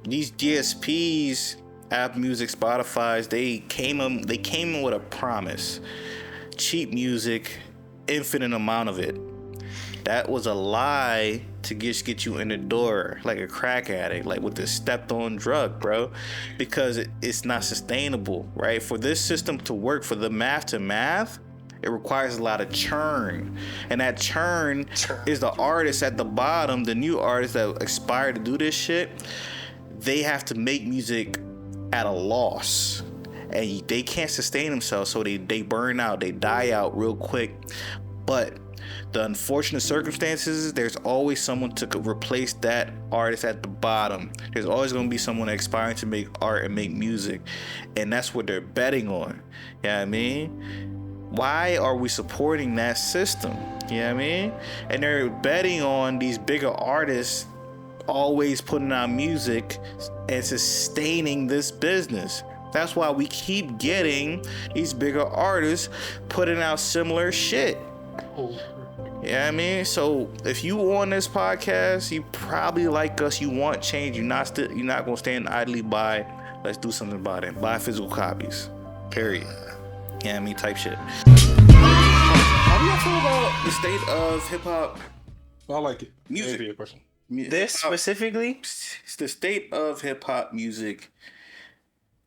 these DSPs, Apple Music, Spotify's, they came in with a promise: cheap music, infinite amount of it. That was a lie to get you in the door like a crack addict, like with this stepped on drug, bro, because it's not sustainable, right? For this system to work, for the math to math, it requires a lot of churn, and that churn is the artists at the bottom, the new artists that aspire to do this shit. They have to make music at a loss, and they can't sustain themselves, so they burn out, they die out real quick. But the unfortunate circumstances, there's always someone to replace that artist at the bottom. There's always going to be someone aspiring to make art and make music, and that's what they're betting on. You know what I mean? Why are we supporting that system? You know what I mean? And they're betting on these bigger artists always putting out music and sustaining this business. That's why we keep getting these bigger artists putting out similar shit. Yeah, I mean, so if you on this podcast, you probably like us. You want change. You're not gonna stand idly by. Let's do something about it. Buy physical copies. Period. Yeah, I mean, type shit. How do y'all feel about the state of hip hop? I like it. Music. Maybe a question. This specifically? It's the state of hip hop music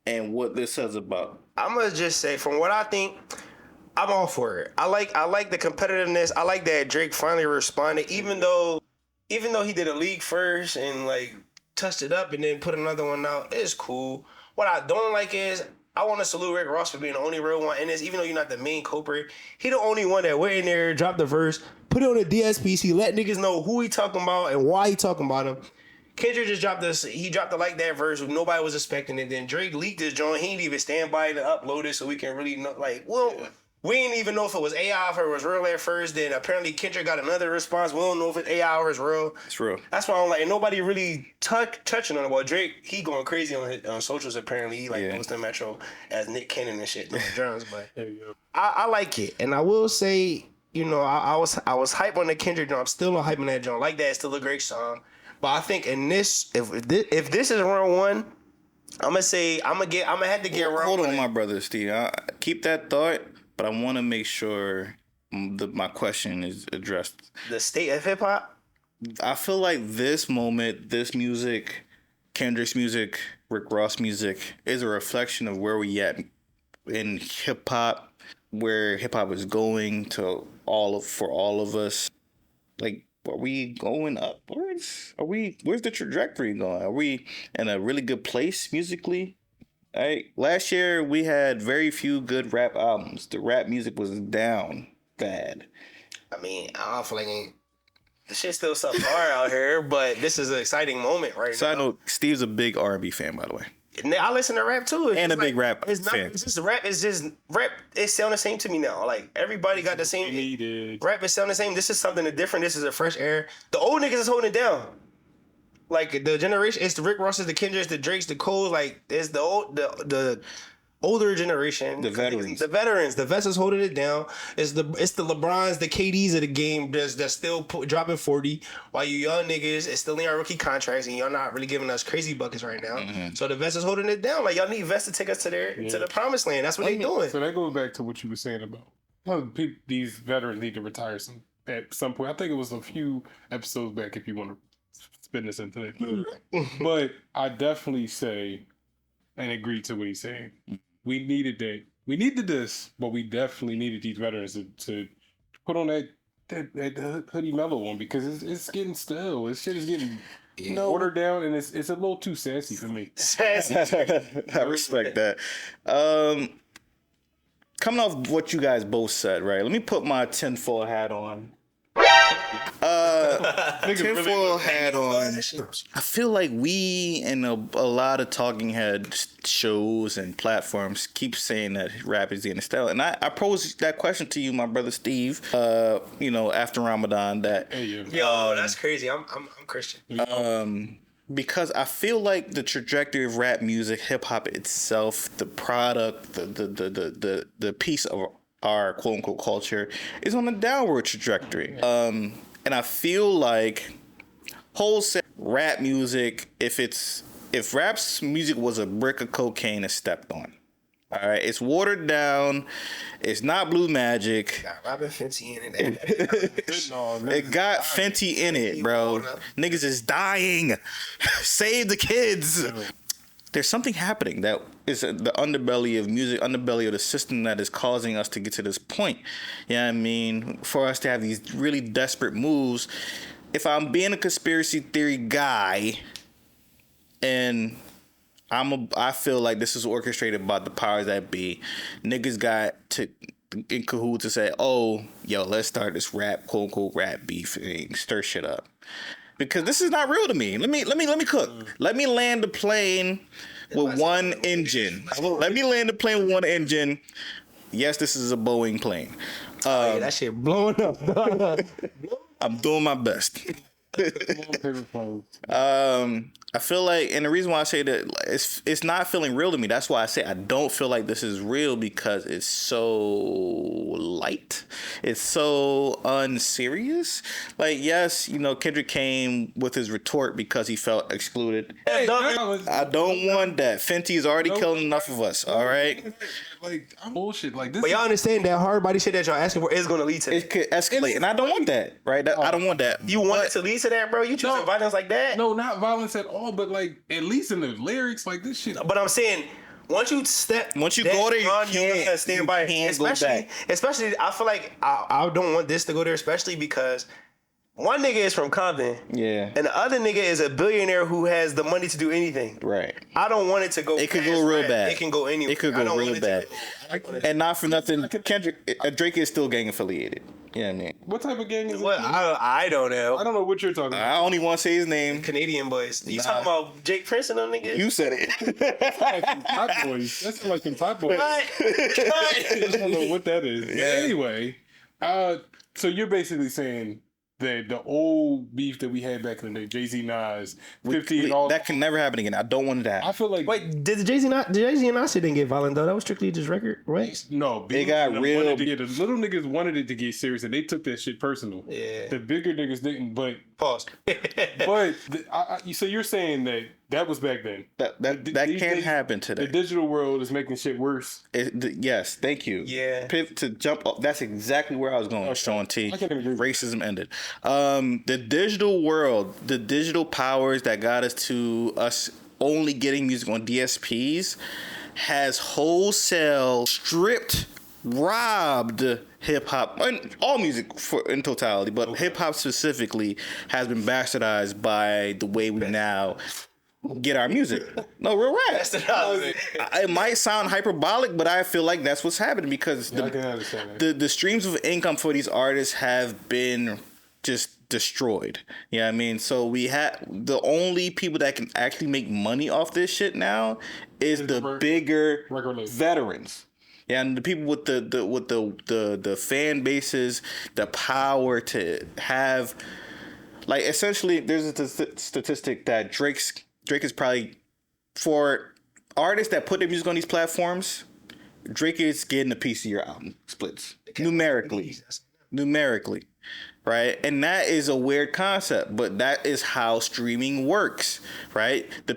and what this says about. I'm gonna just say, from what I think, I'm all for it. I like the competitiveness. I like that Drake finally responded, even though he did a league first and like touched it up and then put another one out. It's cool. What I don't like is, I want to salute Rick Ross for being the only real one in this, even though you're not the main culprit. He the only one that went in there, dropped the verse, put it on the DSPC, let niggas know who he talking about and why he talking about him. Kendrick just dropped this. He dropped it like that verse. Nobody was expecting it. Then Drake leaked his joint. He didn't even stand by to upload it so we can really know. Like, well, we didn't even know if it was AI or it was real at first. Then apparently Kendrick got another response. We don't know if it's AI or it's real. It's real. That's why I'm like, and nobody really touching on it. Well, Drake, he going crazy on socials apparently. He like posting Metro as Nick Cannon and shit on drums. But there you go. I like it, and I will say, you know, I was hype on the Kendrick joint. I'm still on hype on that joint. Like that, it's still a great song. But I think in this, if this is round one, I'm gonna have to get round one. Hold on, my brother Steve. Keep that thought, but I want to make sure my question is addressed. The state of hip hop. I feel like this moment, this music, Kendrick's music, Rick Ross music, is a reflection of where we at in hip hop, where hip hop is going to for all of us. Like, are we going upwards? Where's the trajectory going? Are we in a really good place musically? Last year we had very few good rap albums. The rap music was down bad. I mean, I don't feel like the shit's still subpar out here, but this is an exciting moment right now. So I know Steve's a big R&B fan, by the way. I listen to rap too. And a big rap fan. It's just rap. It's just rap. It sound the same to me now. Like, everybody got the same. Rap is sound the same. This is something different. This is a fresh air. The old niggas is holding it down. Like, the generation, it's the Rick Rosses, the Kendricks, the Drakes, the Coles. Like, it's the older generation. The veterans. The veterans. The vets is holding it down. It's the LeBrons, the KDs of the game that's still dropping 40, while you young niggas is still in our rookie contracts and y'all not really giving us crazy buckets right now. Mm-hmm. So the vets is holding it down. Like, y'all need vets to take us to the promised land. That's what they doing. So that goes back to what you were saying about these veterans need to retire at some point. I think it was a few episodes back, if you want to spin this into it. But I definitely say and agree to what he's saying. We needed that. We needed this, but we definitely needed these veterans to put on that hoodie mellow one, because it's getting stale. This shit is getting watered down, and it's a little too sassy for me. Sassy. I respect that. Coming off what you guys both said, right? Let me put my tinfoil hat on. Tinfoil hat on. I feel like we and a lot of talking head shows and platforms keep saying that rap is getting stale, and I posed that question to you, my brother Steve. After Ramadan, that yo, that's crazy. I'm Christian. Because I feel like the trajectory of rap music, hip hop itself, the product, the piece of our quote unquote culture is on a downward trajectory. And I feel like wholesale rap music, if it's if rap's music was a brick of cocaine and stepped on. All right, it's watered down. It's not Blue Magic. Got Robin Fenty in it. It got Fenty in it, bro. Niggas is dying. Save the kids. There's something happening that is the underbelly of music, underbelly of the system that is causing us to get to this point. You know what I mean? For us to have these really desperate moves. If I'm being a conspiracy theory guy, and I feel like this is orchestrated by the powers that be. Niggas got to in cahoots to say, "Oh, yo, let's start this rap, quote unquote, rap beef thing, stir shit up," because this is not real to me. Let me cook. Let me land the plane with one engine. Let me land the plane with one engine. Yes, this is a Boeing plane. Yeah, that shit blowing up. I'm doing my best. I feel like, and the reason why I say that it's not feeling real to me. That's why I say I don't feel like this is real, because it's so light. It's so unserious. Like, yes, you know, Kendrick came with his retort because he felt excluded. Hey, I don't want that. Fenty is already killing enough of us. All right. Like, I'm bullshit. Like this. But y'all understand that hard body shit that y'all asking for is going to lead to that. It could escalate, and I don't want that. Right? I don't want that. You want it to lead to that, bro? You choosing violence like that? No, not violence at all. But like, at least in the lyrics, like this shit. But I'm saying, once you go there, you can't stand by. Especially, I feel like I don't want this to go there, especially because one nigga is from Compton, yeah, and the other nigga is a billionaire who has the money to do anything. Right. I don't want it to go. It could go real bad. It can go anywhere. It could go real bad. And not for nothing, Drake is still gang affiliated. You know what I mean? What type of gang is it? What? I don't know. I don't know what you're talking about. I only want to say his name. Canadian boys. You talking about Jake Prince and them niggas? You said it. Hot boys. That's like some hot boys. What? I don't know what that is. Yeah. Anyway, so you're basically saying that the old beef that we had back in the day, Jay-Z, Nas, 50 and all that can never happen again. I don't want that. I feel like Wait, did Jay-Z and Nas didn't get violent though? That was strictly just record, right? no, They got real. the little niggas wanted it to get serious, and they took that shit personal. Yeah. The bigger niggas didn't, but Pause. so you're saying that was back then. That These can't days, happen today. The digital world is making shit worse. Yes, thank you. Yeah. To jump up. That's exactly where I was going, Sean T. I can agree. Racism ended. The digital world, the digital powers that got us only getting music on DSPs has wholesale stripped, robbed hip hop and all music in totality, but hip hop specifically has been bastardized by the way we now get our music. No, real rap. It might sound hyperbolic, but I feel like that's what's happening because I can understand that. the streams of income for these artists have been just destroyed. You know what I mean? So we have the only people that can actually make money off this shit now is the bigger veterans. Yeah, and the people with the fan bases, the power to have, like, essentially, there's a statistic that Drake is probably, for artists that put their music on these platforms, Drake is getting a piece of your album splits numerically, right? And that is a weird concept, but that is how streaming works, right? The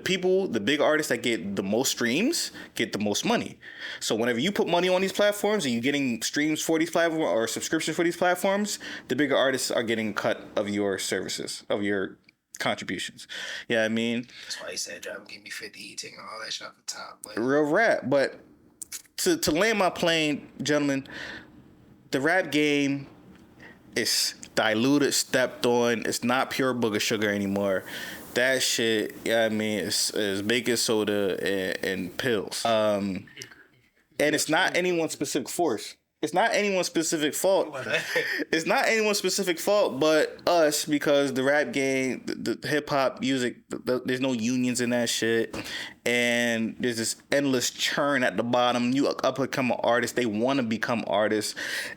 big artists that get the most streams get the most money. So whenever you put money on these platforms and you're getting streams for these platforms or subscriptions for these platforms, the bigger artists are getting a cut of your services, of your contributions. Yeah, I mean, That's why he said, "Drop, give me 50, he taking all that shit off the top." Like, real rap. But to land my plane, gentlemen, the rap game is diluted, stepped on. It's not pure booger sugar anymore. That shit, yeah, I mean, is baking soda and pills. And it's not anyone's specific force. It's not anyone's specific fault. It's not anyone's specific fault, but us, because the rap game, the hip hop music, there's no unions in that shit, and there's this endless churn at the bottom. You up become an artist, they want to become artists,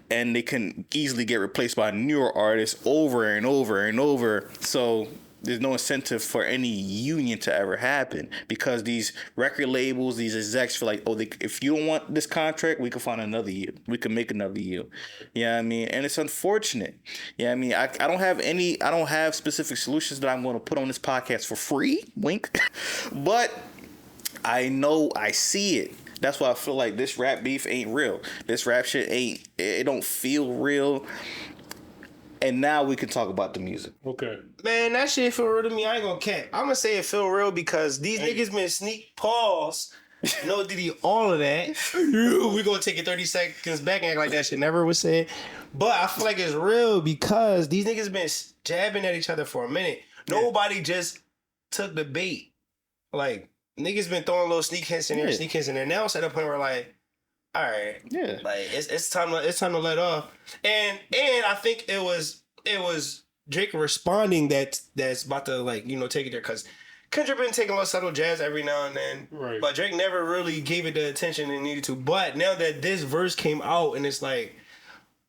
and they can easily get replaced by newer artists over and over and over. So there's no incentive for any union to ever happen because these record labels, these execs feel like, oh, if you don't want this contract, we can find another you. We can make another you. Yeah, what I mean, and it's unfortunate. Yeah, I mean, I don't have specific solutions that I'm going to put on this podcast for free. Wink, but I know I see it. That's why I feel like this rap beef ain't real. This rap shit it don't feel real. And now we can talk about the music. Okay. Man, that shit feel real to me. I ain't gonna cap. I'm gonna say it feel real because these niggas been sneak pause. No Diddy, all of that. We gonna take it 30 seconds back and act like that shit never was said. But I feel like it's real because these niggas been jabbing at each other for a minute. Nobody just took the bait. Like, niggas been throwing little sneak hints in there, sneak hints in there. Now it's at a point where like, all right, like it's time to let off. And I think it was Drake responding that's about to like, you know, take it there because Kendrick been taking a little subtle jazz every now and then, right. But Drake never really gave it the attention it needed to. But now that this verse came out and it's like,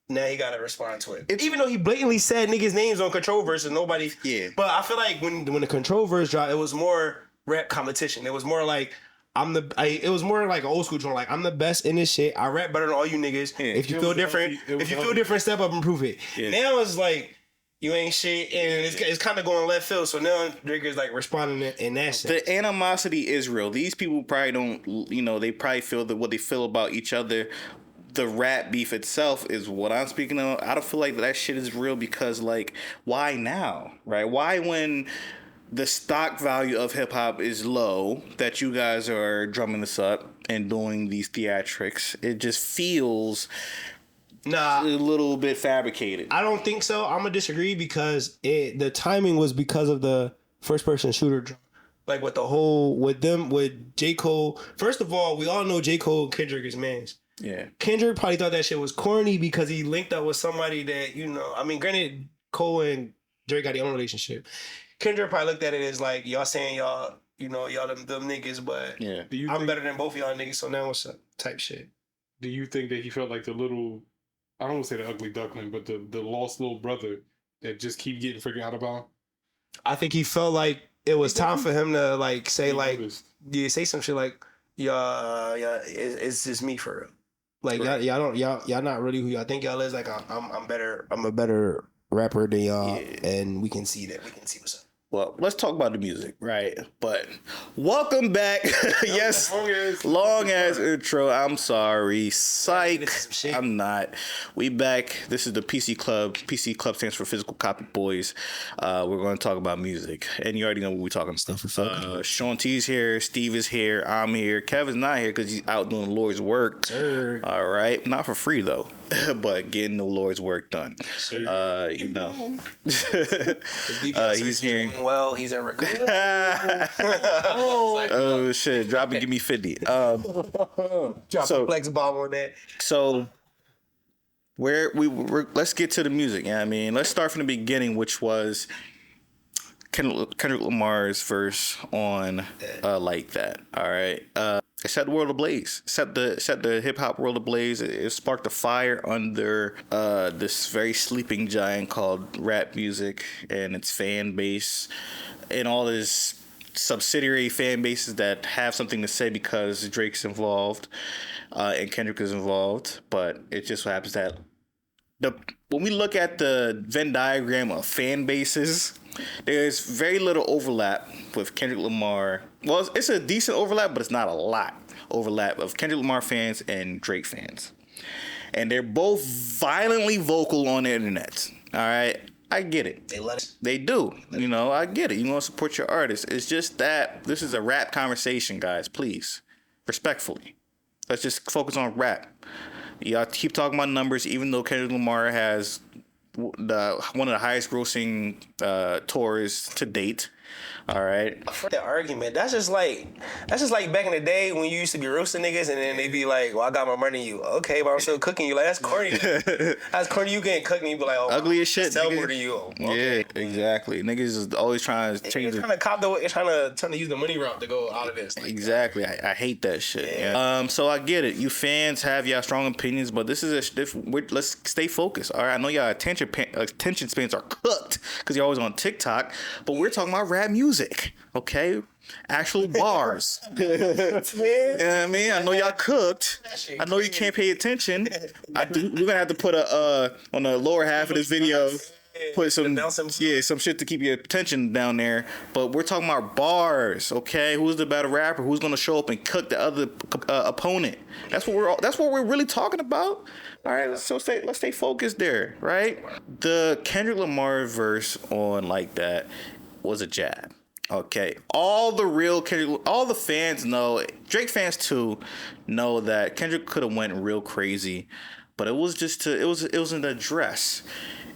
now he gotta respond to it. Even though he blatantly said niggas' names on Control verse and nobody, But I feel like when the Control verse dropped, it was more rap competition. It was more like it was more like an old school joint. Like, I'm the best in this shit. I rap better than all you niggas. Yeah. If you feel different, step up and prove it. Yeah. Now it's like you ain't shit, and it's kind of going left field. So now Drake is like responding in that sense. The animosity is real. These people probably don't, you know, they probably feel that what they feel about each other. The rap beef itself is what I'm speaking of. I don't feel like that shit is real because, like, why now, right? Why when the stock value of hip hop is low that you guys are drumming this up and doing these theatrics? It just feels a little bit fabricated. I don't think so. I'm gonna disagree because the timing was because of the first person shooter drum. Like with J. Cole. First of all, we all know J. Cole and Kendrick is mans. Yeah. Kendrick probably thought that shit was corny because he linked up with somebody that, you know, I mean, granted, Cole and Drake got their own relationship. Kendrick probably looked at it as like, y'all saying y'all, you know, y'all them niggas, but I'm better than both of y'all niggas, so now what's up? Type shit. Do you think that he felt like the little, I don't want to say the ugly duckling, but the lost little brother that just keep getting forgot about? I think he felt like it was time for him to like say say some shit like, it's just me for real. Like, right. y'all not really who y'all think y'all is. Like, I'm better. I'm a better rapper than y'all, and we can see that. We can see what's up. Well, let's talk about the music, right? But welcome back. Yes, long ass intro. I'm sorry. Psych. I'm not. We back. This is the PC Club. PC Club stands for Physical Copy Boys. We're going to talk about music. And you already know what we're talking stuff. Sean T's here. Steve is here. I'm here. Kevin's not here because he's out doing the Lord's work. Sure. All right. Not for free, though. But getting the Lord's work done. Sure. You know. He's here. Well, he's in recovery. Oh shit! Drop it, give me 50. Drop a flex bomb on that. So let's get to the music. I mean, let's start from the beginning, which was Kendrick Lamar's verse on Like That. All right. It set the world ablaze. Set the hip hop world ablaze. It sparked a fire under this very sleeping giant called rap music and its fan base and all his subsidiary fan bases that have something to say because Drake's involved and Kendrick is involved. But it just so happens that when we look at the Venn diagram of fan bases, there's very little overlap with Kendrick Lamar. Well, it's a decent overlap, but it's not a lot overlap of Kendrick Lamar fans and Drake fans. And they're both violently vocal on the internet. All right? I get it. They do. You know, I get it. You want to support your artist. It's just that this is a rap conversation, guys. Please. Respectfully. Let's just focus on rap. Y'all keep talking about numbers, even though Kendrick Lamar has one of the highest grossing tours to date All right. For that argument, that's just like back in the day when you used to be roasting niggas and then they be like, "Well, I got more money than you." Okay, but I'm still cooking you. Like that's corny. That's corny. You getting cooked and you be like, "Oh, Ugly as shit. sell nigga. more than you." Okay. Yeah, exactly. Niggas is always trying to change It's trying to cop the way, trying to use the money route to go out of this. Like, Exactly. I hate that shit. Yeah. So I get it. You fans have y'all strong opinions, but this is let's stay focused. All right. I know y'all attention spans are cooked because you're always on TikTok, but we're talking about rap music. Okay. Actual bars. You know what I mean? I know y'all cooked. I know you can't pay attention. We're gonna have to put on the lower half of this video. Put some shit to keep your attention down there. But we're talking about bars, okay? Who's the better rapper? Who's gonna show up and cook the other opponent? That's what we're really talking about. All right, let's stay focused there, right? The Kendrick Lamar verse on Like That was a jab. Okay, all the fans know, Drake fans too, know that Kendrick could have went real crazy, but it was an address.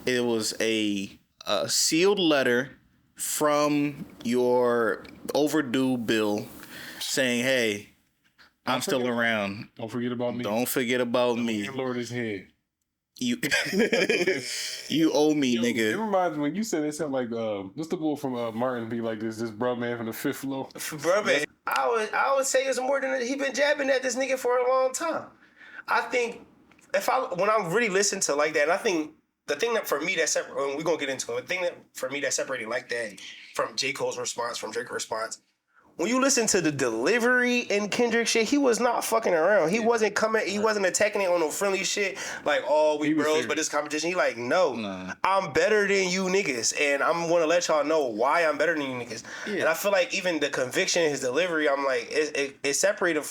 It was a sealed letter from your overdue bill saying, "Hey, I'm still around. Don't forget about me. Don't forget about me. Lord is here. You, you owe me, nigga." It reminds me when you said it sounded like what's the boy from Martin be like this bro man from the fifth floor. Bro, man, I would say it's more than he been jabbing at this nigga for a long time. I think when I really listen to Like That, and I think the thing that for me that separate, we're gonna get into it. The thing that for me that separated Like That from J. Cole's response, from Drake's response. When you listen to the delivery in Kendrick shit, he was not fucking around. He wasn't attacking it on no friendly shit. Like, oh, we bros, but this competition. He like, no, I'm better than you niggas. And I'm gonna let y'all know why I'm better than you niggas. Yeah. And I feel like even the conviction in his delivery, I'm like, it separated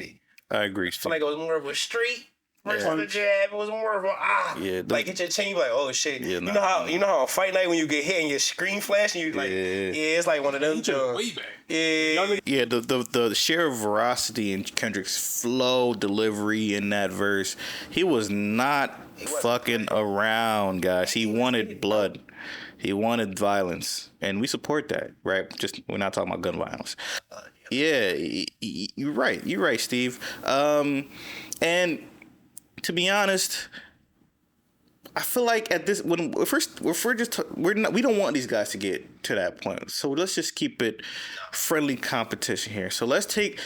it. I agree. I feel like it was more of a street versus the jab. It was more of a like hit your chain, you be like, oh shit. Yeah, you know how a fight night when you get hit and your screen flash and you like, it's like one of them. Way back. Yeah, the sheer veracity in Kendrick's flow, delivery in that verse, he was not fucking around, guys. He wanted blood. He wanted violence, and we support that, right? Just we're not talking about gun violence. Yeah, you're right. You're right, Steve. And to be honest, I feel like at this we don't want these guys to get to that point. So let's just keep it friendly competition here. So let's take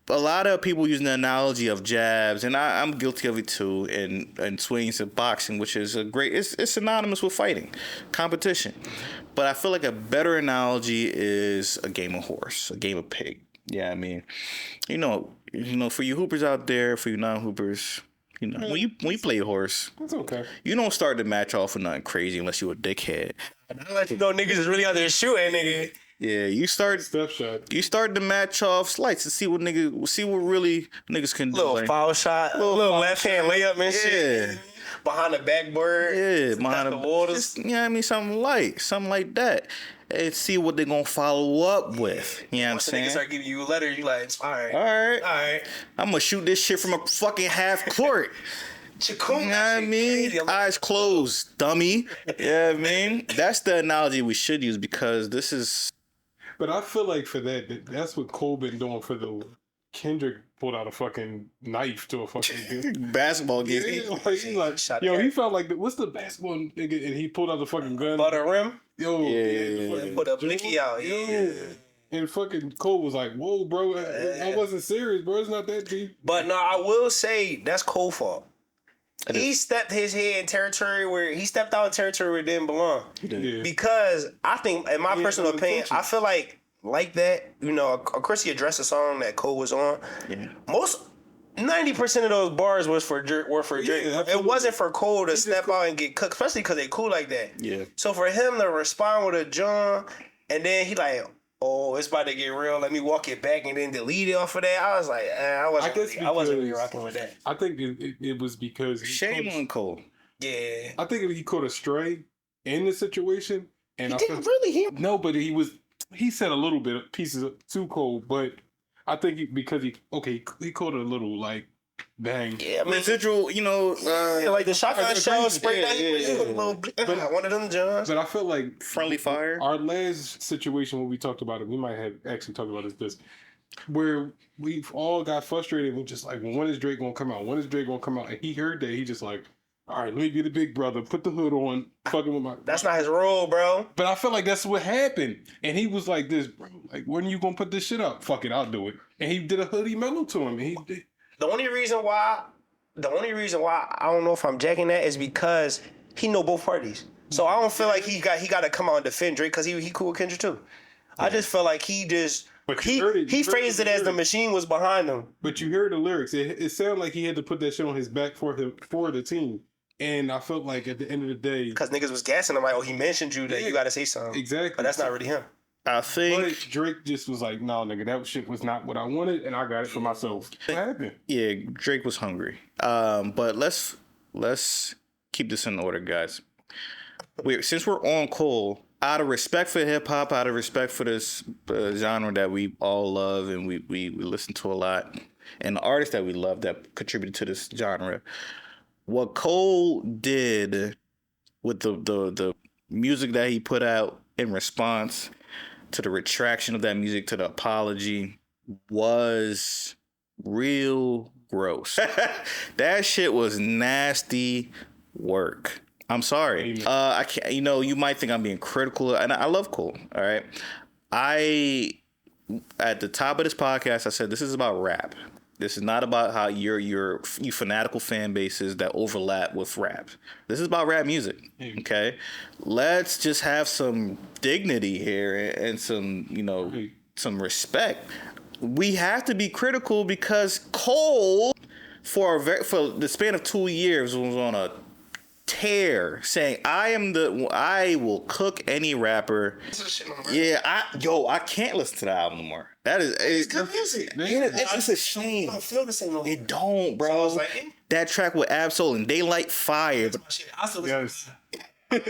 a lot of people using the analogy of jabs, and I'm guilty of it too, and swings of boxing, which is it's synonymous with fighting, competition. But I feel like a better analogy is a game of horse, a game of pig. Yeah, I mean, you know, for you hoopers out there, for you non-hoopers, you know, when you play horse, it's okay. You don't start the match off with nothing crazy unless you a dickhead. I let you know niggas is really out there shooting, nigga. Yeah, you start step shot. You start the match off slights to see what really niggas can do. Little foul shot, little left hand layup and shit. Behind the backboard. Yeah, behind the waters. I mean, something like that. And see what they're gonna follow up with. You know what I'm saying? Once the niggas start giving you a letter, you like, all right. I'm gonna shoot this shit from a fucking half court. Chacon, you know what I mean? Eyes closed, dummy. Yeah, I mean, that's the analogy we should use because this is. But I feel like for that's what Cole been doing for the Kendrick pulled out a fucking knife to a fucking basketball game. Yeah, he's like, yo, he felt like what's the basketball nigga, and he pulled out the fucking gun. Butter rim. Yo, put a blicky out. Yeah. And fucking Cole was like, "Whoa, bro, I wasn't serious, bro. It's not that deep." But no, I will say that's Cole's fault. He stepped his head in territory where he stepped out in territory where it didn't belong. Yeah. Because I think, in my personal opinion, I feel like that. You know, of course, he addressed the song that Cole was on. Yeah. 90% of those bars were for Drake. Yeah, it wasn't for Cole to step out and get cooked, especially because they cool like that. Yeah. So for him to respond with a John, and then he like, oh, it's about to get real. Let me walk it back and then delete it off of that. I was like, I wasn't really rocking with that. I think it was because shame on Cole. Yeah. I think he caught a stray in the situation, and he didn't really hear. No, but he said a little bit of pieces to Cole, but I think because he caught it a little like Bang. Yeah, I mean, residual, like the shotgun shell spray that. yeah. One of them Johns. But I feel like friendly fire. our last situation when we talked about it, we might have actually talked about this, where we've all got frustrated. We're just like, well, when is Drake gonna come out? When is Drake gonna come out? And he heard that. He just like, all right, let me be the big brother. Put the hood on. Fucking with my. That's not his role, bro. But I feel like that's what happened. And he was like this, bro. Like, when are you gonna put this shit up? Fuck it, I'll do it. And he did a hoodie mellow to him. And he did. The only reason why I don't know if I'm jacking that is because he know both parties. So I don't feel like he got to come out and defend Drake because he cool with Kendrick too. Yeah. I just feel like he phrased it as the machine was behind him. But you heard the lyrics. It sounded like he had to put that shit on his back for the team. And I felt like at the end of the day, because niggas was gassing him like, oh, he mentioned you that you got to say something. Exactly. But that's not really him. I think but Drake just was like, no, nigga, that shit was not what I wanted, and I got it for myself. What happened? Yeah, Drake was hungry. But let's keep this in order, guys. Since we're on Cole, out of respect for hip hop, out of respect for this genre that we all love and we listen to a lot, and the artists that we love that contributed to this genre, what Cole did with the music that he put out in response to the retraction of that music, to the apology, was real gross. That shit was nasty work. I'm sorry. I can't. You might think I'm being critical, and I love Cole. All right. At the top of this podcast, I said this is about rap. This is not about how you fanatical fan bases that overlap with rap. This is about rap music. Okay, let's just have some dignity here and some some respect. We have to be critical because Cole, for the span of 2 years, was on a tear, saying I will cook any rapper. Yeah, I can't listen to the album no more. It's good music. It's a shame. I don't feel the same way. It don't, bro. So that track with Absol and Daylight Fire. I still listen. Yes. Even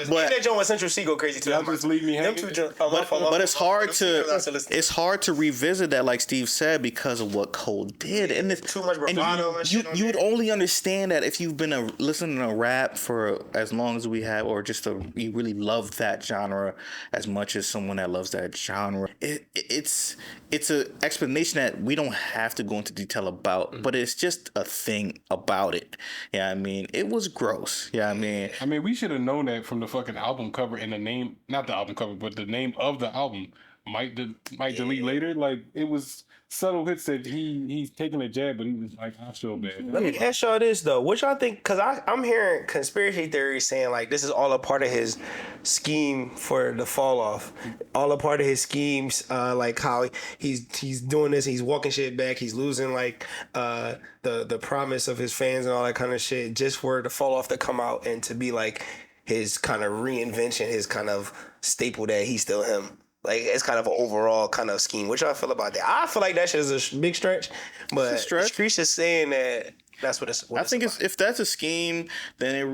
that joint with Central C go crazy too. Y'all just leave me hanging. But it's hard to revisit that, like Steve said, because of what Cole did. And it's too much bravado. You would only understand that if you've been listening to rap for as long as we have, or you really love that genre as much as someone that loves that genre. It's an explanation that we don't have to go into detail about, but it's just a thing about it. Yeah, I mean, it was gross. Yeah, I mean, we should have known that from the fucking album cover and the name, not the album cover, but the name of the album. Might delete later. Like, it was subtle hits that he's taking a jab, but he was like, I feel bad. Let me ask y'all this though. What y'all think? Because I'm hearing conspiracy theories saying like this is all a part of his scheme for the fall off. All a part of his schemes, like how he's doing this, he's walking shit back, he's losing like the promise of his fans and all that kind of shit, just for the fall off to come out and to be like his kind of reinvention, his kind of staple that he's still him. Like, it's kind of an overall kind of scheme. What y'all feel about that? I feel like that shit is a big stretch, but Street's just saying that that's what it's. I think if that's a scheme, then it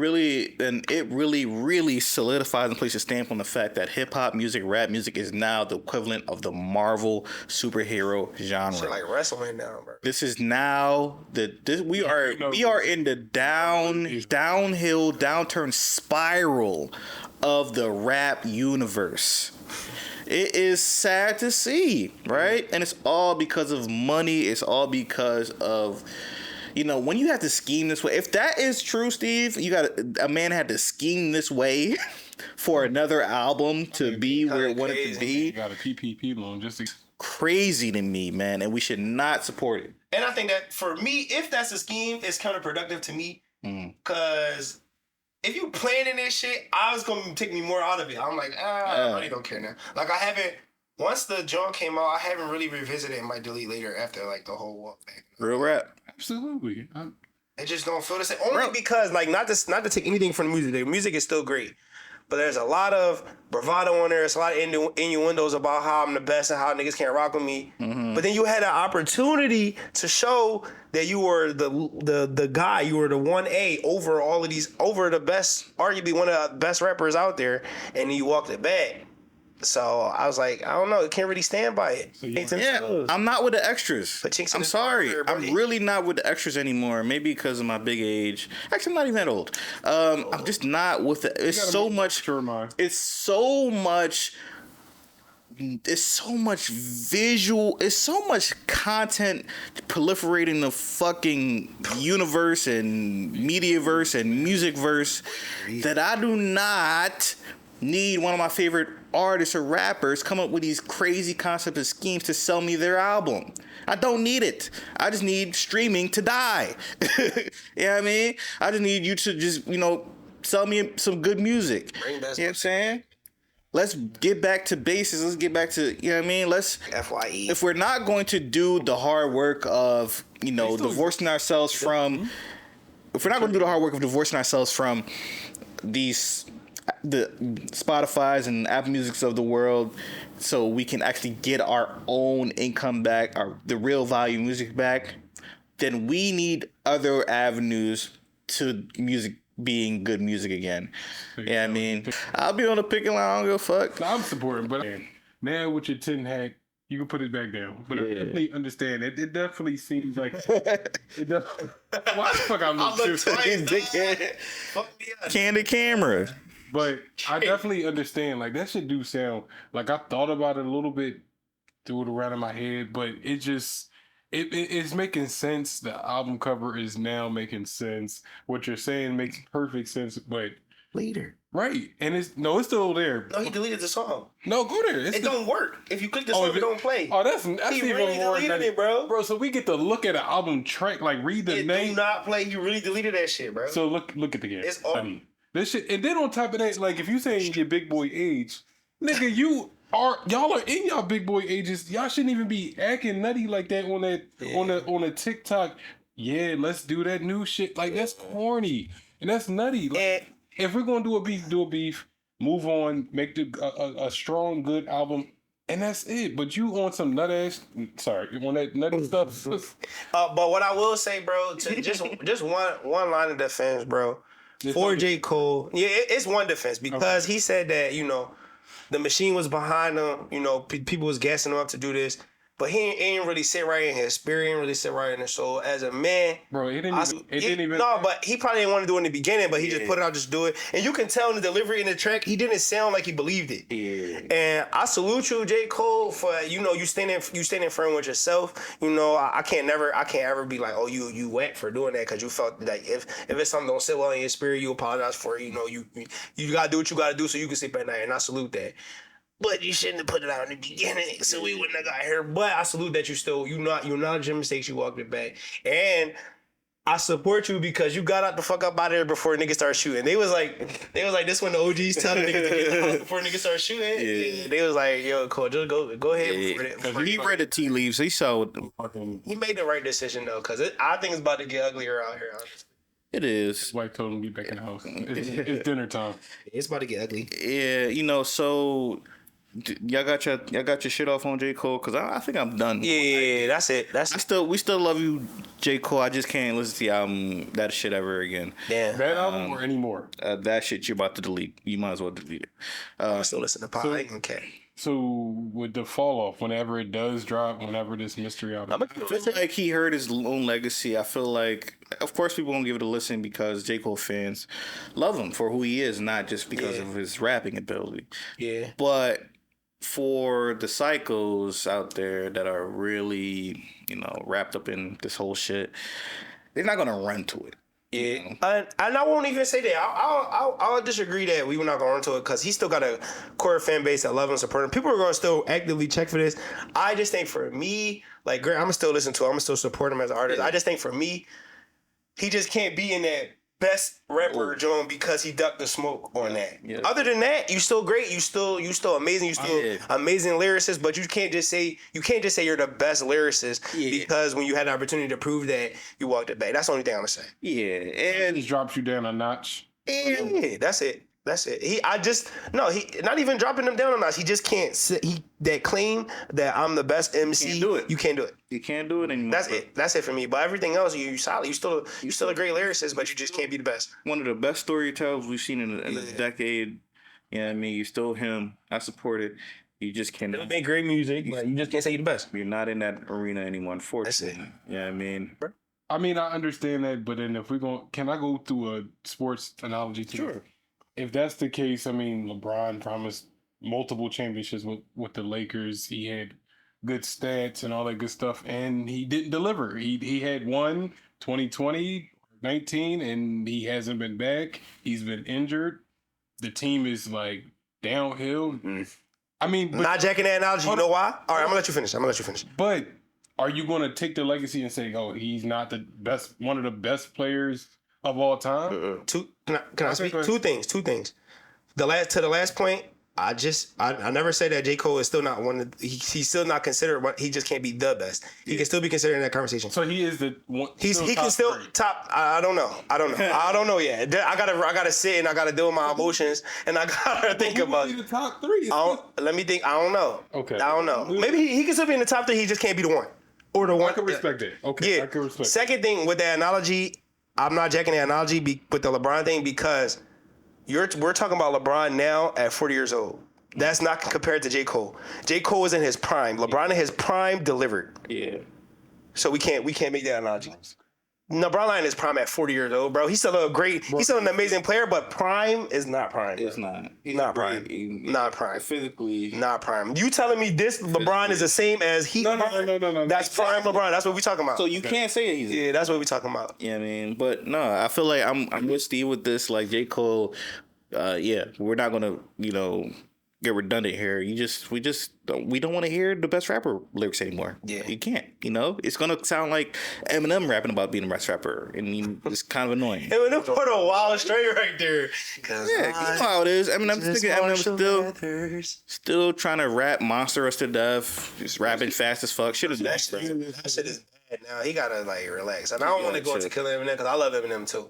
really solidifies and places a stamp on the fact that hip hop music, rap music, is now the equivalent of the Marvel superhero genre. Shit like wrestling now, bro. This is now we are in the downhill downturn spiral of the rap universe. It is sad to see, right? And it's all because of money. It's all because of, when you have to scheme this way. If that is true, Steve, a man had to scheme this way for another album to be where it wanted to be. You got a PPP loan just to... Crazy to me, man. And we should not support it. And I think that for me, if that's a scheme, it's counterproductive to me. Because... if you planning this shit, I was gonna take me more out of it. I'm like, I really don't care now. Like, I haven't, once the joint came out, I haven't really revisited it. Might delete later after like the whole walk back. Real rap. Absolutely. It just don't feel the same. Only because, like, not to take anything from the music. The music is still great. But there's a lot of bravado on there. There's a lot of innuendos about how I'm the best and how niggas can't rock with me. Mm-hmm. But then you had an opportunity to show that you were the guy, you were the 1A over all of these, over the best, arguably one of the best rappers out there, and you walked it back. So I was like, I don't know, can't really stand by it. So you Ain't them Yeah, shows. I'm not with the extras. But chinks in I'm the sorry. armor, I'm buddy. really not with the extras anymore. Maybe because of my big age. Actually, I'm not even that old. I'm just not with the. It's so much. Sure, mind. It's so much. It's so much visual. It's so much content proliferating the fucking universe and mediaverse and musicverse that I do not need one of my favorite artists or rappers come up with these crazy concepts and schemes to sell me their album. I don't need it. I just need streaming to die. You know what I mean? I just need you to just, sell me some good music. You know what I'm saying? Let's get back to basics. Let's get back to, you know what I mean? FYE. If we're not going to do the hard work of, divorcing ourselves from, if we're not going to do the hard work of divorcing ourselves from the Spotify's and Apple Musics of the world, so we can actually get our own income back, the real value music back, then we need other avenues to music being good music again. Yeah, I mean, I'll be on the picking line. I don't give a fuck. I'm supporting, but now with your tin hat, you can put it back down. But I definitely understand it. It definitely seems like it does. Why the fuck I'm Dickhead. Candid camera. But I definitely understand. Like that shit do sound like I thought about it a little bit, threw it around in my head, but it just. It's making sense. The album cover is now making sense. What you're saying makes perfect sense, but Later. right, and it's still there. No, he deleted the song. No, go there. It don't work. If you click the song, it don't play. Oh, that's He even really more. deleted it, bro. Bro, so we get to look at an album track, like read the It name. do not play. He really deleted that shit, bro. So look at the game. It's all- I mean, this shit, and then on top of that, like if you saying your big boy age, nigga, y'all are in y'all big boy ages. Y'all shouldn't even be acting nutty like that on a TikTok. Yeah, let's do that new shit. Like that's corny and that's nutty. Like, if we're gonna do a beef. Move on. Make a strong, good album, and that's it. But you on some nut ass? Sorry, on that nutty stuff. But what I will say, bro, to just one line of defense, bro. For J. Cole, it's one defense because he said that the machine was behind him. People was gassing him up to do this, but he ain't really sit right in his spirit. He ain't really sit right in his soul. As a man, bro, it didn't even. No, but he probably didn't want to do it in the beginning, but he just put it out, just do it. And you can tell in the delivery in the track, he didn't sound like he believed it. Yeah. And I salute you, J. Cole, for you standing firm with yourself. I can't ever be like, oh, you wet for doing that because you felt like if it's something don't sit well in your spirit, you apologize for it. You gotta do what you gotta do so you can sleep at night, and I salute that. But you shouldn't have put it out in the beginning, so we wouldn't have got here. But I salute that you acknowledge your mistakes, you walked it back. And I support you because you got out the fuck up out of there before niggas started shooting. They was like, this when the OGs tell the niggas to get out before niggas started shooting. Yeah. They was like, yo, Cole, just go ahead. Before he read the tea leaves. He saw what he made the right decision though, because I think it's about to get uglier out here, honestly. it is. His wife told him to get back in the house. It's dinner time. It's about to get ugly. Yeah, so y'all got your shit off on J. Cole because I think I'm done. Yeah, that's it. We still love you, J. Cole. I just can't listen to the album that shit ever again. Damn. That album or any more? That shit you're about to delete. You might as well delete it. I still listen to pop. I ain't okay. So with the fall off, whenever it does drop, whenever this mystery album, I feel like he heard his own legacy. I feel like, of course, people won't give it a listen because J. Cole fans love him for who he is, not just because of his rapping ability. Yeah. But for the psychos out there that are really, wrapped up in this whole shit, they're not gonna run to it. Yeah, and I won't even say that. I'll disagree that we were not going to run to it because he still got a core fan base that love him, support him. People are going to still actively check for this. I just think for me, like, I'm gonna still listen to him. I'm gonna still support him as an artist. I just think for me, he just can't be in that best rapper John because he ducked the smoke on that. Yeah. Other than that, you still great. You still amazing. You still amazing lyricist. But you can't just say you're the best lyricist because when you had the opportunity to prove that, you walked it back. That's the only thing I'm gonna say. Yeah, and it drops you down a notch. Yeah, that's it. He not even dropping them down a notch. He just can't that claim that I'm the best MC. Can't do it. You can't do it. You can't do it anymore. That's it for me. But everything else, you solid. You still a great lyricist, but you just can't be the best. One of the best storytellers we've seen in a decade. You know what I mean? You still him. I support it. You just They cannot. make great music, but you just can't say you're the best. You're not in that arena anymore, That's it. unfortunately. You know what I mean? I mean, I understand that, but then if we're going, can I go through a sports analogy too? Sure. If that's the case, I mean, LeBron promised multiple championships with the Lakers. He had good stats and all that good stuff, and he didn't deliver. He had one 2020, 19, and he hasn't been back. He's been injured. The team is like downhill. I mean, but, Not jacking that analogy. You know why? All right, I'm gonna let you finish. but are you going to take the legacy and say, "Oh, he's not the best, one of the best players of all time"? Can I speak? go ahead. Two things. The last point. I never say that J. Cole is still not one. He's still not considered. He just can't be the best. He can still be considered in that conversation. So he is the one. He can still three. top. I don't know. I don't know yet. I gotta sit and I gotta deal with my emotions and I gotta think Who about. would be the top three? Let me think. I don't know. Okay. I don't know. Maybe he can still be in the top three. He just can't be the one or the one. I can respect it. Okay, Yeah. I can respect. Second thing with that analogy, I'm not jacking the analogy with the LeBron thing because we're talking about LeBron now at 40 years old. That's not compared to J. Cole. J. Cole is in his prime. LeBron in his prime delivered. Yeah. So we can't make that analogy. LeBron in his prime at 40 years old, bro. He's still he's still an amazing player, but prime is not prime. It's not. He's Not great. prime. Not prime. Physically. Not prime. You telling me this LeBron is the same as he? No. That's prime LeBron. That's what we talking about. So you can't say that he's. Yeah, that's what we talking about. Yeah, I mean, but no, I feel like I'm with Steve with this. Like J. Cole, we're not gonna, get redundant here. We don't want to hear the best rapper lyrics anymore. Yeah. You can't. It's gonna sound like Eminem rapping about being the best rapper, and it's kind of annoying. And when they put a wild straight right there. Yeah, you know how it is. Eminem still trying to rap monster us to death. Just rapping fast as fuck. Shit is That shit is bad. Now he gotta relax. And I don't want to go into killing Eminem because I love Eminem too.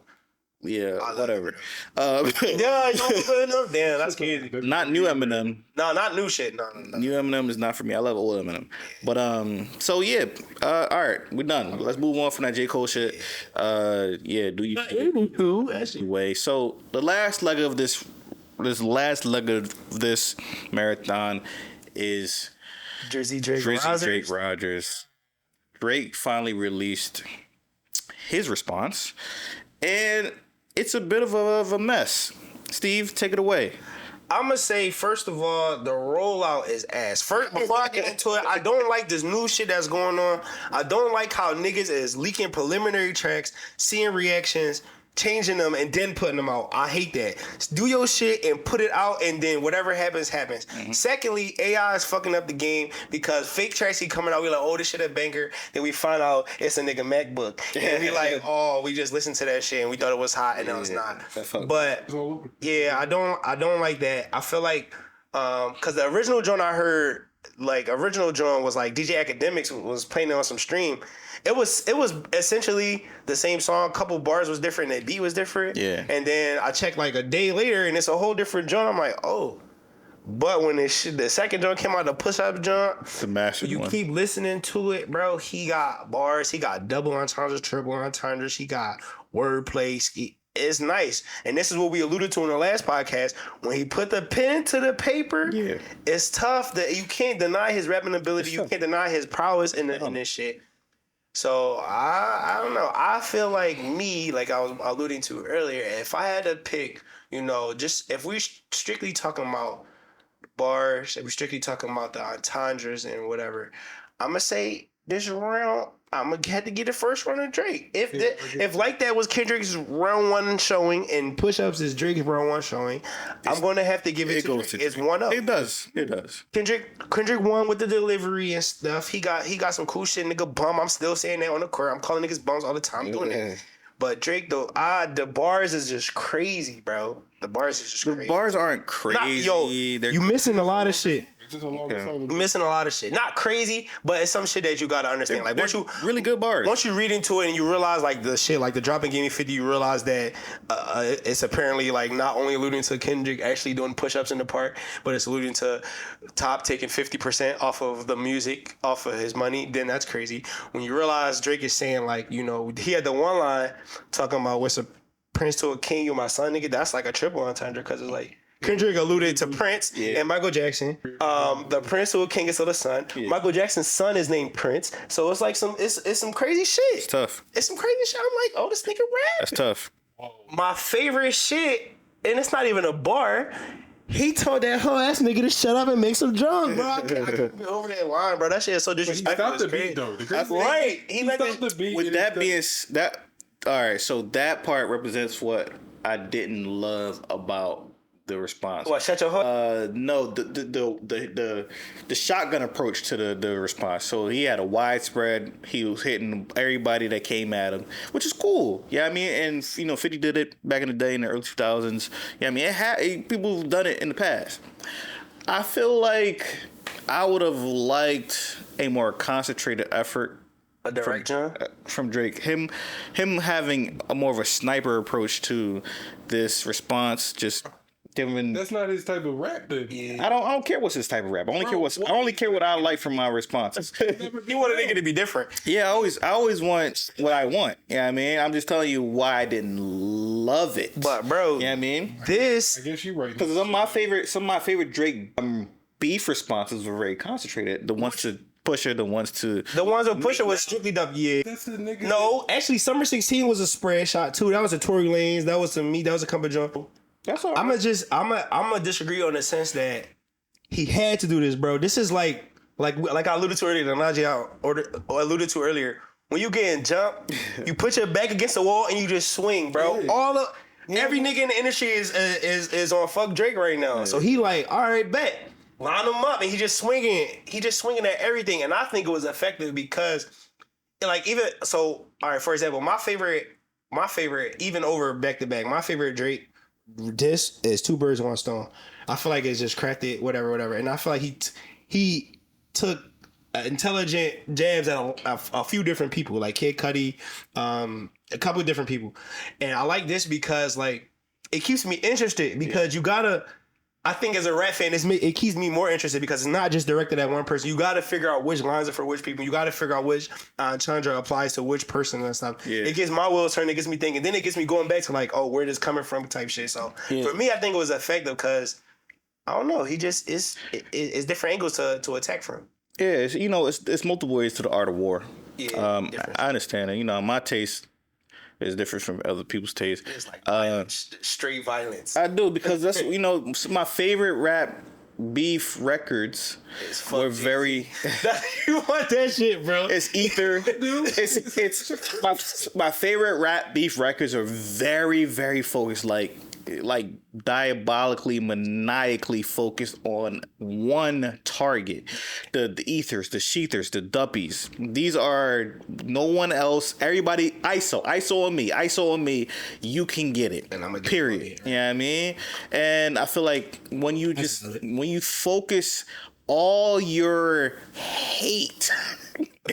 Yeah, whatever. Yeah, you don't put enough. Damn, that's crazy. Not new Eminem. No, not new shit. No. New Eminem is not for me. I love old Eminem. But all right, we're done. Let's move on from that J. Cole shit. Do you anyway? So the last leg of this marathon is Drake Rogers. Drake finally released his response, and it's a bit of a mess. Steve, take it away. I'm gonna say, first of all, the rollout is ass. First, before I get into it, I don't like this new shit that's going on. I don't like how niggas is leaking preliminary tracks, seeing reactions, changing them, and then putting them out. I hate that. Do your shit and put it out, and then whatever happens, happens. Mm-hmm. Secondly, AI is fucking up the game because fake tracks keep coming out. We like, oh, this shit a banger. Then we find out it's a nigga MacBook. And we like, oh, we just listened to that shit and we thought it was hot and no, it's not. But yeah, I don't like that. I feel like, cause the original joint I heard, original joint was like DJ Academics was playing it on some stream. It was essentially the same song. A couple bars was different. The beat was different. Yeah. And then I checked like a day later, and it's a whole different joint. I'm like, oh. But when the second joint came out, the push-up joint, the massive you one. keep listening to it, bro. He got bars. He got double entendres, triple entendres. He got wordplay. It's nice. And this is what we alluded to in the last podcast. When he put the pen to the paper, it's tough. That you can't deny his rapping ability. You can't deny his prowess in this shit. So I don't know. I feel like like I was alluding to earlier, if I had to pick, just if we strictly talking about bars, if we strictly talking about the entendres and whatever, I'm gonna say this round, I'm gonna have to get the first round of Drake. If like that was Kendrick's round one showing and push-ups is Drake's round one showing, I'm gonna have to give it to Drake. It's one up. It does. Kendrick won with the delivery and stuff. He got some cool shit, nigga bum. I'm still saying that on the court. I'm calling niggas bums all the time doing it. But Drake though, the bars is just crazy, bro. The bars is just crazy. The bars aren't crazy. You missing a lot of shit. Okay. Missing a lot of shit. Not crazy, but it's some shit that you gotta understand. Like once you really good bars. Once you read into it and you realize like the shit, like the drop and give me 50, you realize that it's apparently like not only alluding to Kendrick actually doing push-ups in the park, but it's alluding to Top taking 50% off of the music, off of his money. Then that's crazy. When you realize Drake is saying like, he had the one line talking about what's a prince to a king, you my son, nigga. That's like a triple entendre because it's like Kendrick alluded to Prince and Michael Jackson. The Prince who King is of the Sun. Michael Jackson's son is named Prince. So it's like it's some crazy shit. It's tough. It's some crazy shit. I'm like, oh, this nigga rap. That's tough. My favorite shit, and it's not even a bar. He told that whole ass nigga to shut up and make some drums, bro. I can't be over that line, bro. That shit is so disrespectful. He stopped the beat though. That's right. He stopped the beat. With that being that, all right. So that part represents what I didn't love about the response. What? Shut your hook. No, the shotgun approach to the response. So he had a widespread. He was hitting everybody that came at him, which is cool. Yeah, I mean, and 50 did it back in the day in the early 2000s. Yeah, I mean, people have done it in the past. I feel like I would have liked a more concentrated effort. A direct John? From Drake. Him having a more of a sniper approach to this response, just giving. That's not his type of rap, then. Yeah. I don't care what's his type of rap. I only care what I like from my responses. You want a nigga to be different. Yeah, I always want what I want. You know what I mean? I'm just telling you why I didn't love it. But bro, you know what I mean? I guess you're right. Because some of my favorite Drake beef responses were very concentrated. The ones to Pusha, the ones with Pusha was strictly dub. Yeah. That's the nigga. No, actually, Summer 16 was a spread shot too. That was a Tory Lanez. That was some me. That was a couple jump. That's all right. I'm gonna disagree on the sense that he had to do this, bro. This is like I alluded to earlier. The analogy I alluded to earlier. When you getting jumped, you put your back against the wall and you just swing, bro. Yeah. Every nigga in the industry is on fuck Drake right now. Yeah. So he like, all right, bet. Line him up, and he just swinging at everything, and I think it was effective because, like, even so. All right, for example, my favorite, even over back to back, my favorite Drake diss is Two Birds One Stone. I feel like it's just cracked it, whatever, and I feel like he took intelligent jabs at a few different people, like Kid Cudi, a couple of different people, and I like this because like it keeps me interested because you gotta. I think as a rap fan, it keeps me more interested because it's not just directed at one person. You got to figure out which lines are for which people. You got to figure out which Chandra applies to which person and stuff. Yeah. It gets my wheels turning. It gets me thinking. Then it gets me going back to like, oh, where this coming from type shit. So for me, I think it was effective because, I don't know, he just it's different angles to attack from. Yeah, it's multiple ways to the art of war. Yeah, I understand it. My taste is different from other people's taste. It's like straight violence. I do because that's my favorite rap beef records were very. You want that shit, bro? It's ether. It's my favorite rap beef records are very very focused, like diabolically, maniacally focused on one target. The ethers, the sheathers, the duppies. These are no one else. Everybody, ISO on me. You can get it. And I'm a period. You know what I mean? And I feel like when you focus all your hate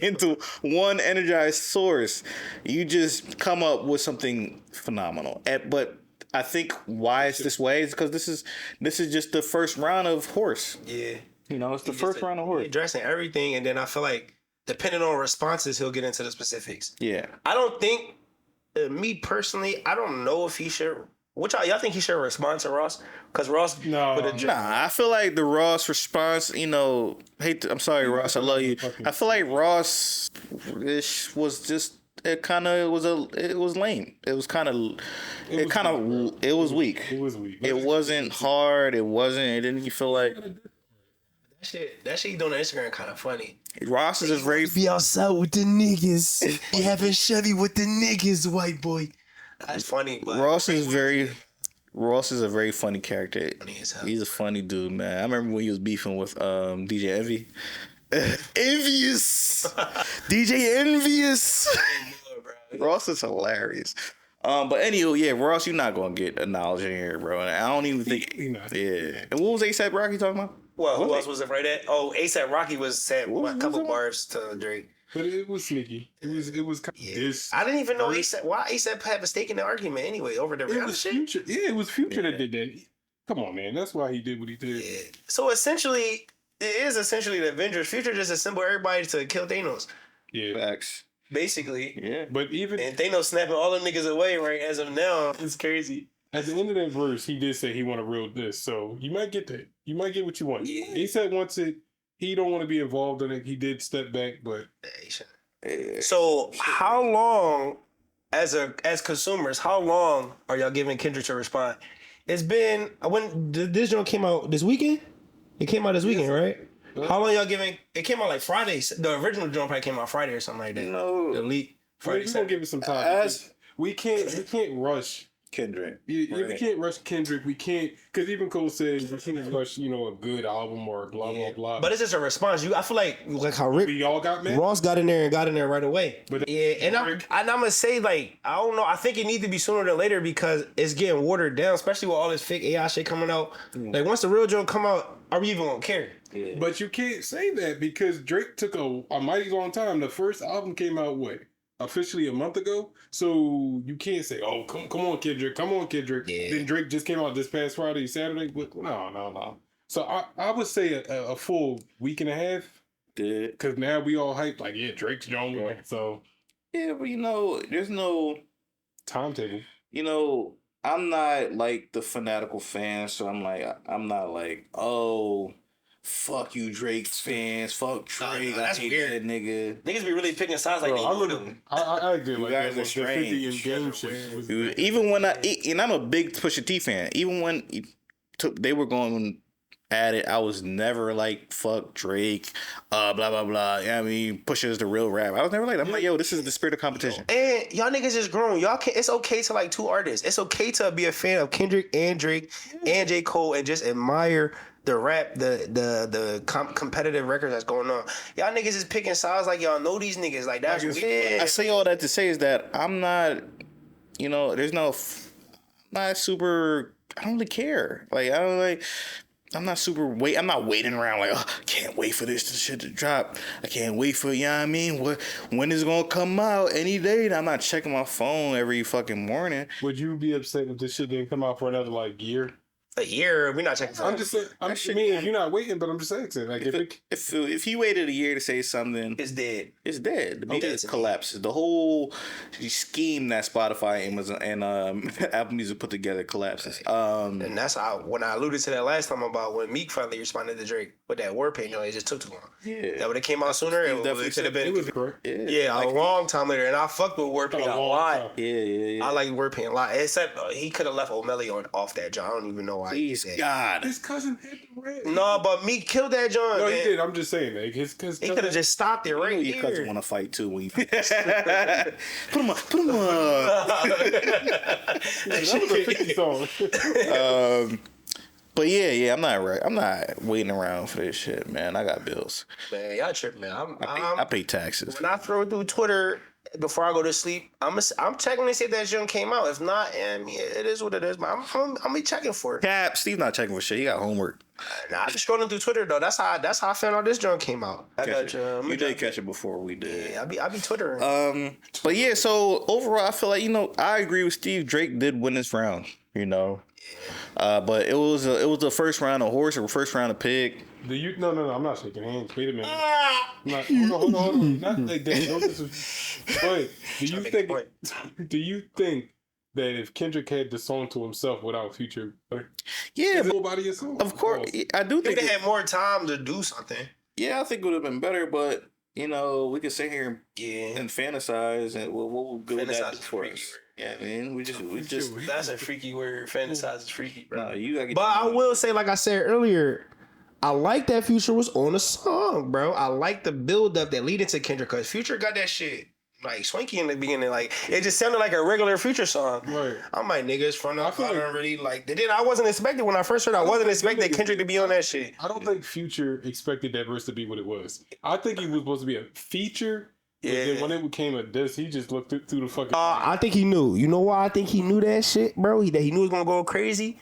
into one energized source, you just come up with something phenomenal. But I think why it's this way is because this is just the first round of Horse. Yeah. It's the first round of Horse. Addressing everything, and then I feel like depending on responses, he'll get into the specifics. Yeah. I don't think, me personally, I don't know if he should. Y'all think he should respond to Ross? Because Ross... Nah, I feel like the Ross response, I'm sorry, Ross, I love you. I feel like Ross was just... It was lame. It was weak. It was weak. It wasn't hard. It didn't you feel like that shit you doing on Instagram kind of funny. Ross is very be outside with the niggas. You having Chevy with the niggas, white boy. That's funny. But Ross is a very funny character. He's a funny dude, man. I remember when he was beefing with DJ Envy. Envious. DJ Envious. Ross is hilarious. But anyway, yeah, Ross, you're not gonna get acknowledged in here, bro. And I don't even think. Yeah. And what was A$AP Rocky talking about? Well, who else was it right at? Oh, A$AP Rocky was said a couple bars to Drake. But it was sneaky. It was kind of this. I didn't even know why A$AP had a stake in the argument anyway over the rap shit. Future. Yeah, it was Future that did that. Come on, man. That's why he did what he did. Yeah. So essentially. It is essentially the Avengers. Future just assembled everybody to kill Thanos. Yeah. Facts. Basically. Yeah. But even... And Thanos snapping all them niggas away right as of now. It's crazy. At the end of that verse, he did say he want a real diss, so you might get that. You might get what you want. Yeah. He said once he don't want to be involved in it. He did step back, but So how long, as consumers, how long are y'all giving Kendrick to respond? It's been when this joint came out this weekend. It came out this weekend, right? How long y'all giving? It came out like Friday. The original joint probably came out Friday or something like that. No. The leak. we're gonna give it some time. As We can't rush. Kendrick. We can't rush Kendrick. We can't, because even Cole says we can't rush, a good album or blah blah blah. But it's just a response. I feel like how Rick we all got mad. Ross got in there right away. But Yeah, and I'm gonna say, like, I don't know. I think it needs to be sooner than later because it's getting watered down, especially with all this fake AI shit coming out. Like, once the real joke come out, are we even gonna care? Yeah. But you can't say that because Drake took a mighty long time. The first album came out officially a month ago. So you can't say, "Oh, come on, Kendrick, come on, Kendrick." Yeah. Then Drake just came out this past Friday, Saturday. But no. So I would say a full week and a half. Did. Because now we all hyped like, yeah, Drake's John. Yeah. So Yeah, but there's no. timetable. I'm not like the fanatical fan, so I'm not like, oh, fuck you, Drake's fans, fuck Drake, I that's hate weird. that nigga. Niggas be really picking sides like Bro, they I do remember. them. I agree. You Like guys that are was the 50 and strange. game shit. Was Even when and I'm a big Pusha T fan, even when they were going at it, I was never like, fuck Drake, blah blah blah. Yeah, I mean, Pusha is the real rap. I was never like that. I'm like, yo, this is the spirit of competition. And y'all niggas is grown. Y'all can. It's okay to like two artists. It's okay to be a fan of Kendrick and Drake and J. Cole and just admire the rap, the competitive records that's going on. Y'all niggas is picking sides like y'all know these niggas. Like, that's weird. I say all that to say is that I'm not, there's no, not super. I don't really care. Like, I'm not I'm not waiting around like, oh, can't wait for this shit to drop. I can't wait for, you know what I mean? When is it gonna come out? Any day. I'm not checking my phone every fucking morning. Would you be upset if this shit didn't come out for another like year? A year, we're not checking for I'm just saying. If you're not waiting, but I'm just saying, like if he waited a year to say something, it's dead. it's dead. The music Okay. collapses. The whole scheme that Spotify, Amazon, and Apple Music put together collapses. And that's how, when I alluded to that last time about when Meek finally responded to Drake with that wordplay, it just took too long. Yeah. That would have came out sooner, it could have been. it was correct. Yeah, a long time later, and I fucked with wordplay a lot. Yeah. I like wordplay a lot. Except he could have left O'Malley off that joint. I don't even know why. Please, he did. God. His cousin hit the red. No, but Meek killed that joint. No, man. he did. I'm just saying, like his cousin. He could have just stopped it right Your cousin here. want to fight too. When you... put him up. Put him up. That was a 50 song. But yeah, I'm not waiting around for this shit, man. I got bills. Man, y'all tripping, man. I pay taxes. When I throw through Twitter before I go to sleep, I'm checking to see if that joint came out. If not, it is what it is. But I'm be checking for it. Cap, Steve not checking for shit. He got homework. Nah, I just scrolling through Twitter though. That's how I found out this joint came out. I got You did catch it before we did. Yeah, I be Twittering. But yeah, so overall, I feel like I agree with Steve. Drake did win this round. But it was the first round of horse or first round of pig. No, I'm not shaking hands. Wait a minute. Hold on. Not like that. But do you think that if Kendrick had the song to himself without Future, Yeah, but nobody a song? of course, I do He think. would have had more time to do something. Yeah, I think it would have been better, but we could sit here Yeah. and fantasize, and what good would that Fantasize do is for freaky us? Yeah, man, we just. That's a freaky word. Fantasize is freaky, bro. No, you gotta get. But I will say, like I said earlier, I like that Future was on a song, bro. I like the build up that lead into Kendrick, because Future got that shit like swanky in the beginning. Like, it just sounded like a regular Future song. Right. I'm like, niggas front up. I like- don't really like. Then I wasn't expecting when I first heard. I wasn't expecting Kendrick to be on that shit. I don't think Future expected that verse to be what it was. I think it was supposed to be a feature. Yeah. But then when it became a diss, he just looked through the fucking. I think he knew. You know why I think he knew that shit, bro? That he knew it was gonna go crazy.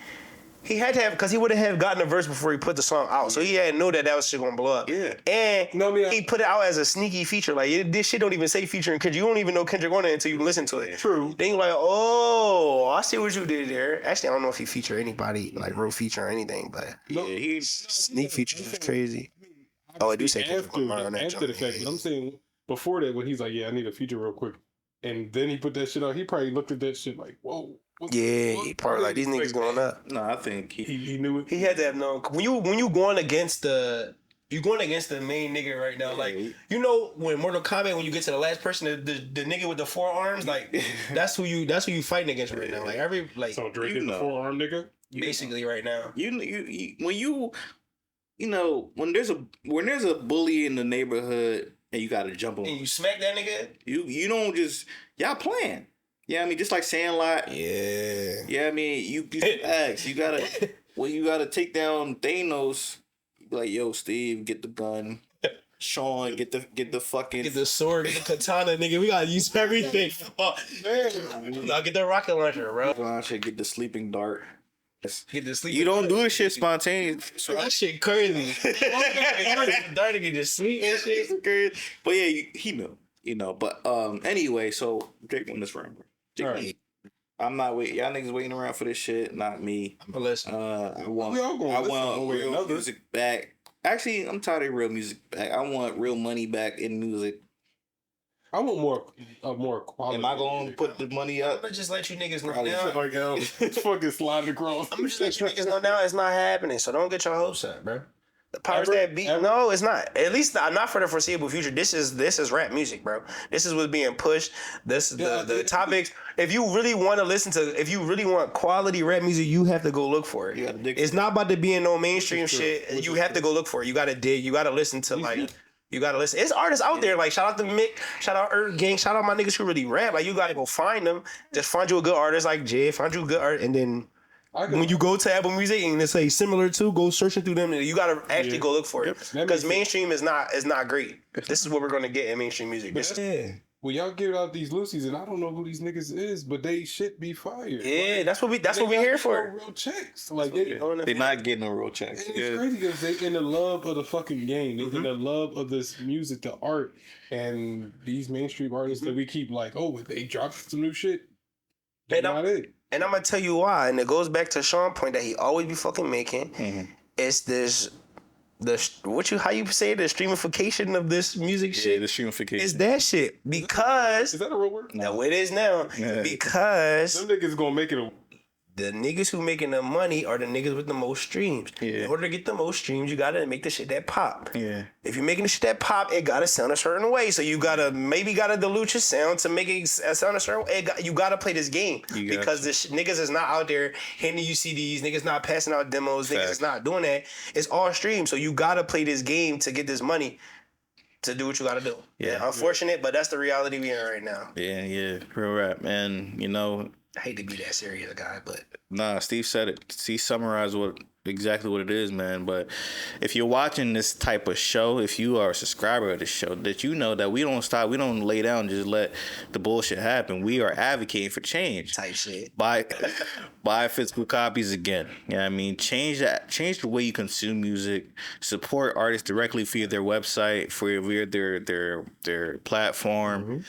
He had to have, because he would have gotten a verse before he put the song out. So he had to know that was shit gonna blow up. Yeah. And Yeah. he put it out as a sneaky feature. Like, this shit don't even say featuring Kendrick. You don't even know Kendrick on it until you listen to it. True. Then you're like, oh, I see what you did there. Actually, I don't know if he featured anybody, like real feature or anything, but Yeah, he. sneak features is crazy. Oh, I do say Kendrick Lamar on that after joint. the fact, but I'm saying before that when he's like, yeah, I need a feature real quick. and then he put that shit out, he probably looked at that shit like, whoa. He probably like these niggas going up. No, I think He knew it. He had to have known when you going against the main nigga right now. Like you know when Mortal Kombat, when you get to the last person, the nigga with the forearms, like that's who you fighting against right now. Like So Drake is the forearm nigga. Basically right now. When there's a bully in the neighborhood and you gotta jump him And you smack that nigga. You don't just y'all playing. Yeah, I mean, just like Sandlot. Yeah. Yeah, I mean, you ask. You gotta take down Thanos. You be like, yo, Steve, get the gun. Sean, get the fucking Get the sword, get the katana, nigga. We gotta use everything. Oh, man. I'll get the rocket launcher, bro. get the sleeping dart. Get the sleep. You don't do this shit spontaneous. So that shit crazy. Dart get to sleep and shit. But yeah, he knew. But anyway, so Drake won this round. All right. I'm not waiting. Y'all niggas waiting around for this shit. Not me. But listen, I want real real music back. Actually, I'm tired of real music back. I want real money back in music. I want more quality. Am I gonna put the money I'm up? gonna just let you niggas know Probably now. like it's fucking sliding across. I'm gonna just let you niggas know now it's not happening. So don't get your hopes up, bro. The powers Ever? that be. Ever? No, it's not. At least not for the foreseeable future. This is rap music, bro. This is what's being pushed. This is the topics. If you really want to listen to, if you really want quality rap music, you have to go look for it. You gotta dig It's not about to be in no mainstream shit. You have to go look for it. You gotta dig. You gotta listen to like. You gotta listen. It's artists out there. Like shout out to Mick, shout out Earth Gang, shout out my niggas who really rap. Like you gotta go find them. Just find you a good artist like Jay. Find you a good art, and then when you go to Apple Music and they say similar to, go searching through them. You gotta actually go look for it because mainstream is not great. This is what we're gonna get in mainstream music. When y'all give out these Lucy's, and I don't know who these niggas is, but they shit be fire. Yeah, that's what we're here for. Real checks, like they're not getting no real checks. And it's crazy because they in the love of the fucking game. They in the love of this music, the art, and these mainstream artists that we keep like, oh, they dropped some new shit. That's not it. And I'm gonna tell you why. And it goes back to Sean's point that he always be fucking making. It's this. How you say the streamification of this music shit? Yeah, the streamification. It's that shit because Is that a real word? no, it is now because Them niggas gonna make it a. the niggas who making the money are the niggas with the most streams. Yeah. In order to get the most streams, you gotta make the shit that pop. Yeah. If you're making the shit that pop, it gotta sound a certain way. So you gotta dilute your sound to make it sound a certain way. You gotta play this game because the niggas is not out there handing you CDs. Niggas not passing out demos. Niggas is not doing that. It's all streams. So you gotta play this game to get this money to do what you gotta do. Yeah. Unfortunate, but that's the reality we in right now. Yeah. Real rap, man. I hate to be that serious guy, but Nah, Steve said it. Steve summarized exactly what it is, man. But if you're watching this type of show, if you are a subscriber of this show, that you know that we don't stop, we don't lay down and just let the bullshit happen. We are advocating for change. type shit. Buy physical copies again. You know what I mean? Change the way you consume music. Support artists directly via their website, via their platform.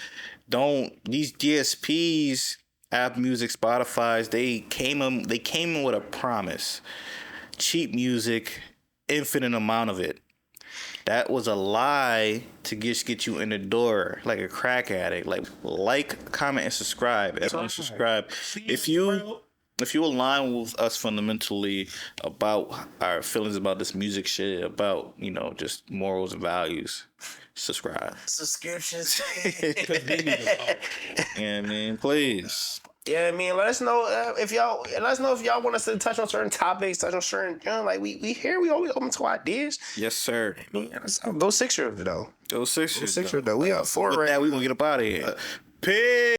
These DSPs, App Music, Spotify's, they came in with a promise. Cheap music, infinite amount of it. That was a lie to get you in the door like a crack addict. Like, comment, and subscribe. Everyone subscribe. If you align with us fundamentally about our feelings about this music shit, about just morals and values, subscribe. Subscriptions. Yeah, man, please. Yeah, I mean, let us know if y'all want us to touch on certain topics, touch on certain, we here, we always open to ideas. Yes, sir. Go Sixers though. Go Sixers. Sixers though. We up for With right that, we gonna get up out of here. Peace.